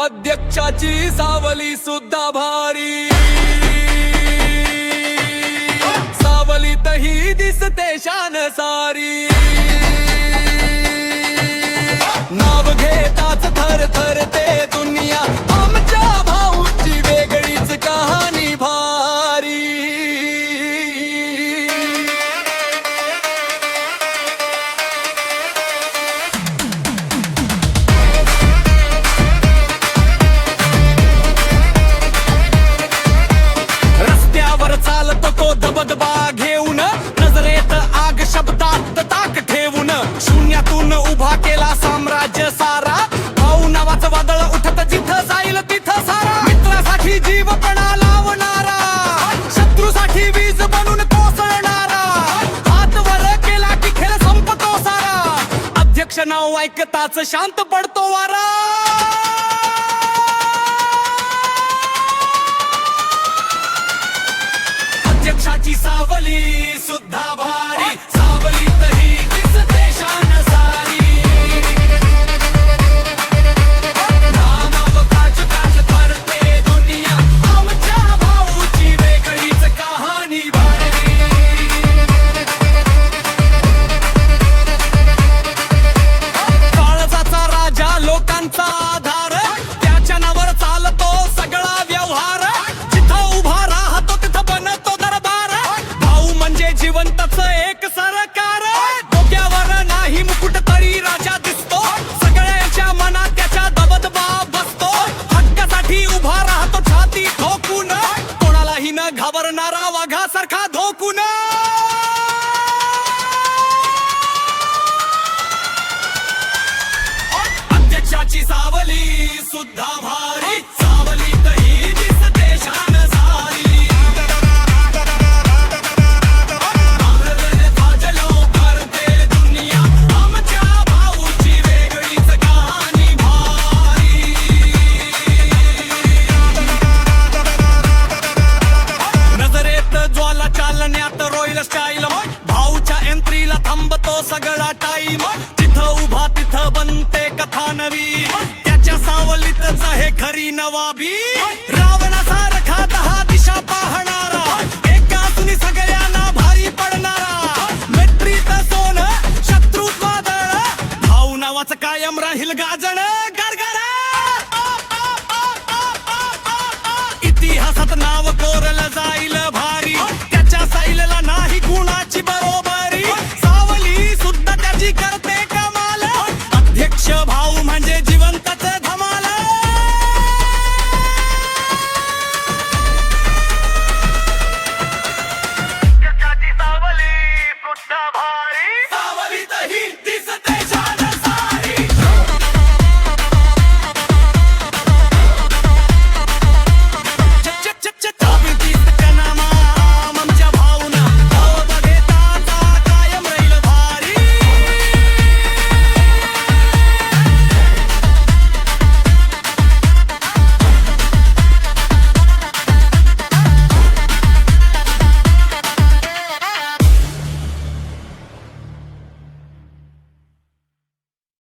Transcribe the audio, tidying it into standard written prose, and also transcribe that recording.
अध्यक्षाची सावली सुद्धा भारी, सावलीतही दिसते शान सारी। नाव घेताच थर थरते दुनिया, आमच्या भाऊची वेगळीच कहाणी भारी। रस्त्यावर चालतो तो दबदबा घेऊन, नजरेत आग शब्दात ताक ठेवून, शून्यातून उभा केला साम्राज्य सारा। भाऊ नावाचं वादळ उठत जिथं जाईल तिथं सारा। मित्रासाठी जीव पणा लावणारा, शत्रूसाठी वीज बनून कोसळणारा। हात वर केला की खेळ संपतो सारा, अध्यक्ष नाव ऐकताच शांत पडतो वारा। अध्यक्षाची सावली सुद्धा भारी, सावलीतही दिसते शान सारी। नामावकाश काश करते दुनिया, आमच्या भाऊची वेगळीच कहाणी भारी। काळजाचा राजा लोकांचा आधार, त्याच्या नावावर चालतो सगळा व्यवहार। जिथं उभा राहतो तिथं बनतो दरबार, भाऊ म्हणजे जिवंतच एक सरकार। डोक्यावर नाही मुकुट तरी राजा दिसतो, सगळ्यांच्या मनात त्याच्या दबदबा बसतो। हक्कासाठी उभा राहतो छाती ठोकून, कोणालाही न घाबरणारा वाघासारखा धोकून। अध्यक्षाची सावली सुद्धा भारी, सावलीतही दिसते शान सारी। भाजलो करते दुनिया, आमच्या भाऊची वेगळीच कहाणी भारी। नजरेत ज्वाला चालण्यात रॉयल स्टाईल, भाऊच्या एंट्रीला थांबतो सगळा टाइम। तिथं उभा तिथं बनते कथा नवी, त्याच्या सावलीतच आहे खरी नवाबी। रावणासारखा 10 दिशा पाहणा,